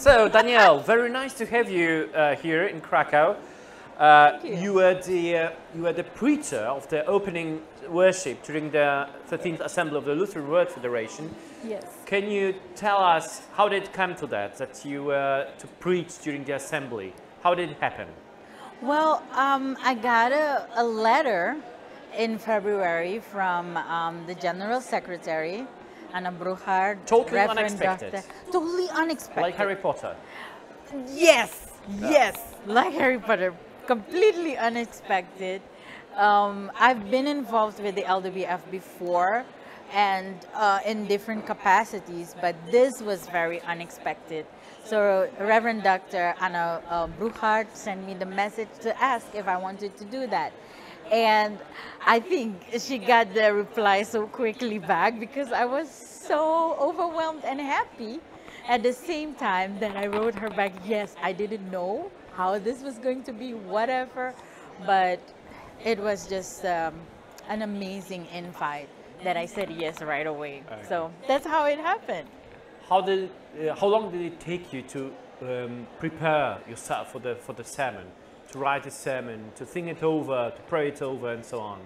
So, Danielle, very nice to have you here in Krakow. You were the preacher of the opening worship during the 13th Assembly of the Lutheran World Federation. Yes. Can you tell us how did it come to that you were to preach during the assembly? How did it happen? Well, I got a letter in February from the General Secretary, Anna Bruchard. Totally unexpected. Totally unexpected. Like Harry Potter. Yes, yes, like Harry Potter. Completely unexpected. I've been involved with the LWF before and in different capacities, but this was very unexpected. So Reverend Dr. Anna Bruchard sent me the message to ask if I wanted to do that. And I think she got the reply so quickly back because I was so overwhelmed and happy at the same time that I wrote her back, yes, I didn't know how this was going to be, whatever, but it was just an amazing invite that I said yes right away. Okay. So that's how it happened. How long did it take you to prepare yourself for the sermon, to write a sermon, to think it over, to pray it over, and so on?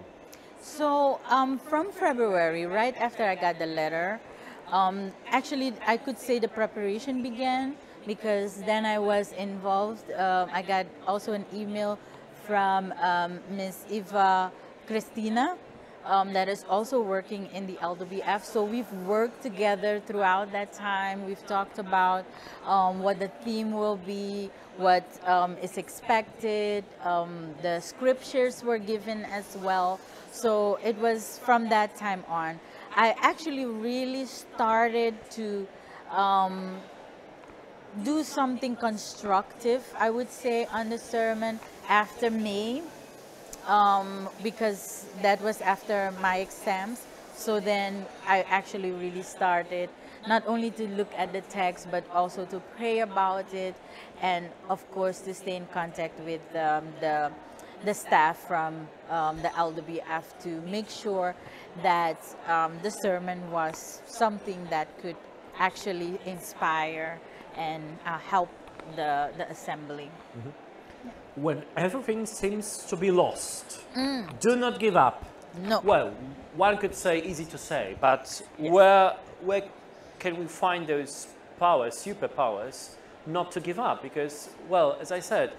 So from February, right after I got the letter, actually I could say the preparation began because then I was involved. I got also an email from Miss Eva Cristina that is also working in the LWF. So we've worked together throughout that time. We've talked about what the theme will be, what is expected. The scriptures were given as well. So it was from that time on. I actually really started to do something constructive, I would say, on the sermon after May, because that was after my exams. So then I actually really started not only to look at the text, but also to pray about it, and of course to stay in contact with the staff from the LWF to make sure that the sermon was something that could actually inspire and help the assembly. Mm-hmm. When everything seems to be lost, do not give up. No. Well, one could say, easy to say, but yes. Where can we find those powers, superpowers, not to give up? Because, well, as I said,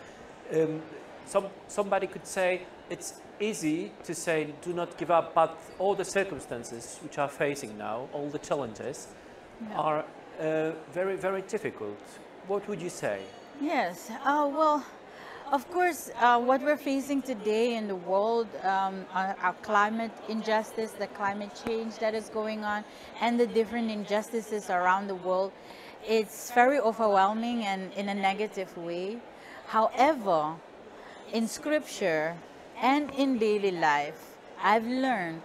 somebody could say it's easy to say do not give up, but all the circumstances which are facing now, all the challenges, are very, very difficult. What would you say? Yes, well, of course, what we're facing today in the world, our climate injustice, the climate change that is going on, and the different injustices around the world, it's very overwhelming and in a negative way. However, in scripture and in daily life, I've learned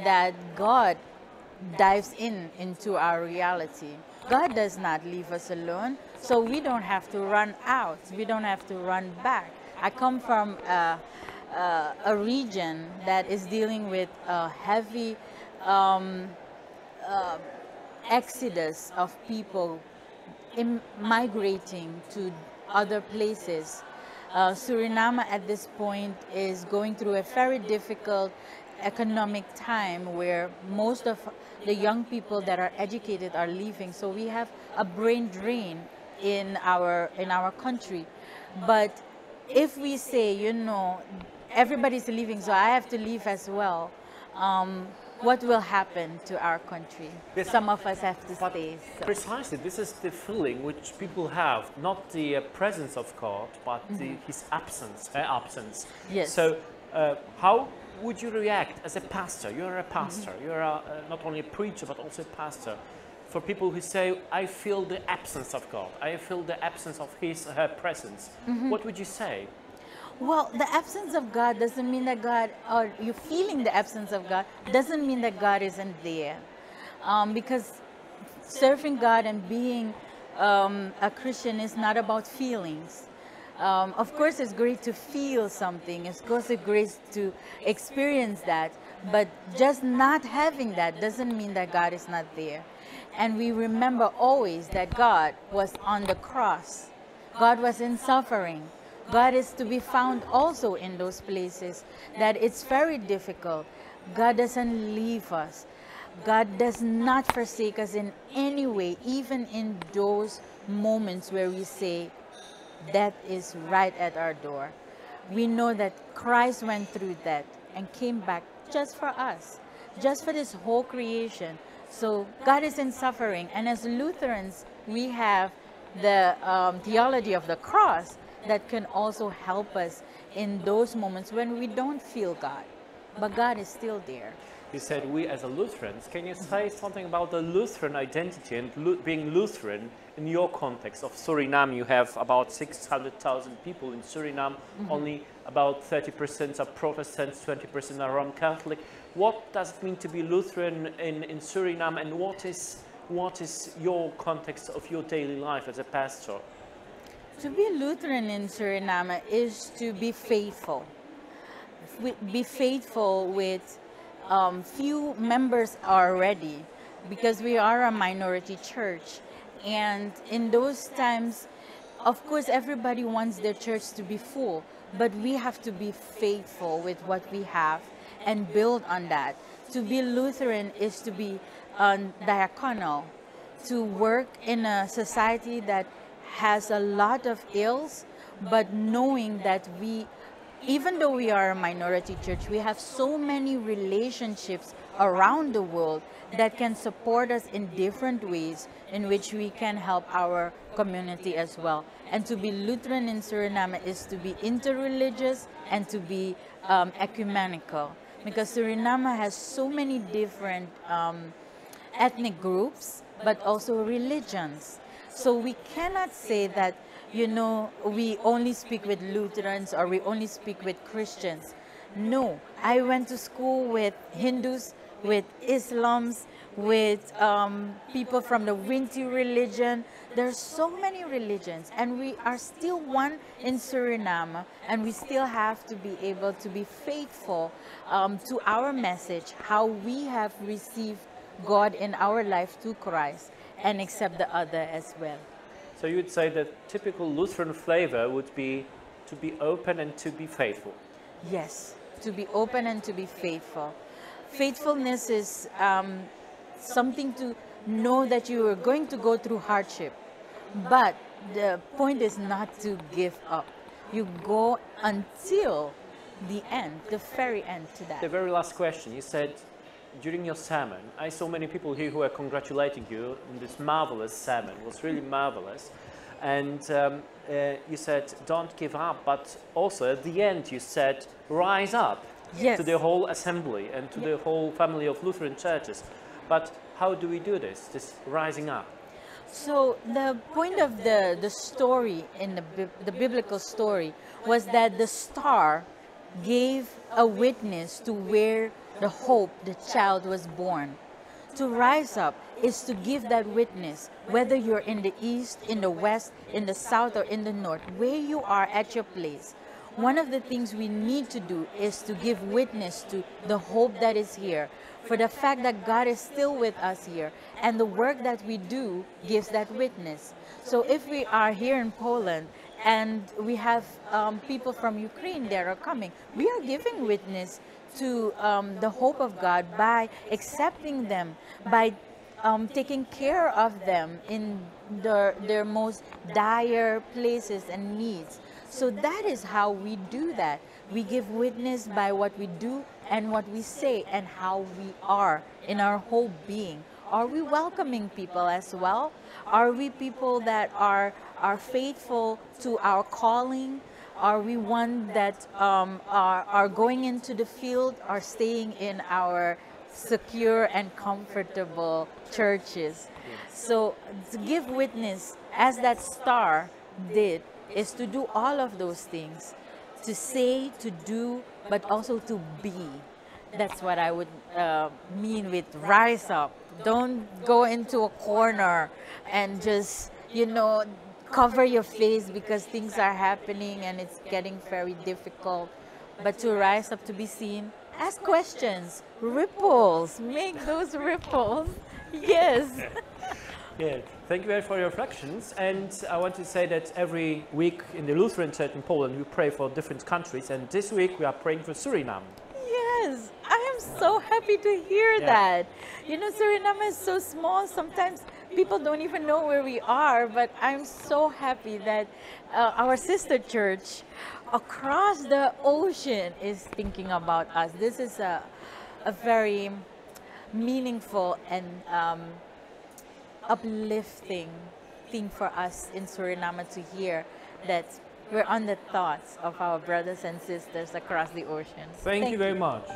that God dives into our reality. God does not leave us alone, so we don't have to run out. We don't have to run back. I come from a region that is dealing with a heavy exodus of people migrating to other places. Surinamu at this point is going through a very difficult economic time where most of the young people that are educated are leaving. So we have a brain drain in our country. But if we say, you know, everybody's leaving, so I have to leave as well, what will happen to our country? Some of us have to stay. So. Precisely, this is the feeling which people have, not the presence of God, but his absence. Yes. So how would you react as a pastor? You're a pastor. You're not only a preacher, but also a pastor. For people who say, I feel the absence of God, I feel the absence of his or her presence, what would you say? Well, the absence of God doesn't mean that God, or you feeling the absence of God, doesn't mean that God isn't there. Because serving God and being a Christian is not about feelings. Of course, it's great to feel something. Of course, it's great to experience that. But just not having that doesn't mean that God is not there. And we remember always that God was on the cross. God was in suffering. God is to be found also in those places that it's very difficult. God doesn't leave us. God does not forsake us in any way, even in those moments where we say, death is right at our door. We know that Christ went through that and came back just for us, just for this whole creation. So God is in suffering. And as Lutherans, we have the theology of the cross that can also help us in those moments when we don't feel God. But God is still there. You said we as a Lutherans. Can you say something about the Lutheran identity and being Lutheran in your context of Suriname? You have about 600,000 people in Suriname. Only about 30% are Protestants, 20% are Roman Catholic. What does it mean to be Lutheran in Suriname, and what is your context of your daily life as a pastor? To be Lutheran in Suriname is to be faithful. Be faithful with few members already, because we are a minority church. And in those times, of course, everybody wants their church to be full, but we have to be faithful with what we have and build on that. To be Lutheran is to be diaconal, to work in a society that has a lot of ills, but knowing that even though we are a minority church, we have so many relationships around the world that can support us in different ways in which we can help our community as well. And to be Lutheran in Suriname is to be interreligious and to be ecumenical, because Suriname has so many different ethnic groups, but also religions. So we cannot say that, you know, we only speak with Lutherans or we only speak with Christians. No, I went to school with Hindus, with Islams, with people from the Winti religion. There's so many religions, and we are still one in Suriname, and we still have to be able to be faithful to our message, how we have received God in our life through Christ, and accept the other as well. So you would say that typical Lutheran flavor would be to be open and to be faithful. Yes, to be open and to be faithful. Faithfulness is something to know that you are going to go through hardship, but the point is not to give up. You go until the end, the very end to that. The very last question, you said during your sermon, I saw many people here who are congratulating you on this marvelous sermon. It was really marvelous. And you said, don't give up, but also at the end you said, rise up. Yes. To the whole assembly and to the whole family of Lutheran churches. But how do we do this rising up? So the point of the story in the biblical story was that the star gave a witness to where the hope, the child was born. To rise up is to give that witness, whether you're in the east, in the west, in the south, or in the north, where you are at your place. One of the things we need to do is to give witness to the hope that is here, for the fact that God is still with us here, and the work that we do gives that witness. So if we are here in Poland and we have people from Ukraine that are coming, we are giving witness to the hope of God by accepting them, by taking care of them in their most dire places and needs. So that is how we do that. We give witness by what we do and what we say and how we are in our whole being. Are we welcoming people as well? Are we people that are faithful to our calling? Are we one that are going into the field or staying in our secure and comfortable churches? So to give witness, as that star did, is to do all of those things. To say, to do, but also to be. That's what I would mean with rise up. Don't go into a corner and just, you know, cover your face because things are happening and it's getting very difficult. But to rise up, to be seen, Ask questions. Ripples. Make those ripples. Yes. Yeah, thank you very for your reflections. And I want to say that every week in the Lutheran Church in Poland, we pray for different countries. And this week we are praying for Suriname. Yes, I am so happy to hear that. You know, Suriname is so small. Sometimes people don't even know where we are. But I'm so happy that our sister church across the ocean is thinking about us. This is a very meaningful and uplifting thing for us in Suriname to hear that we're on the thoughts of our brothers and sisters across the ocean. Thank you very much.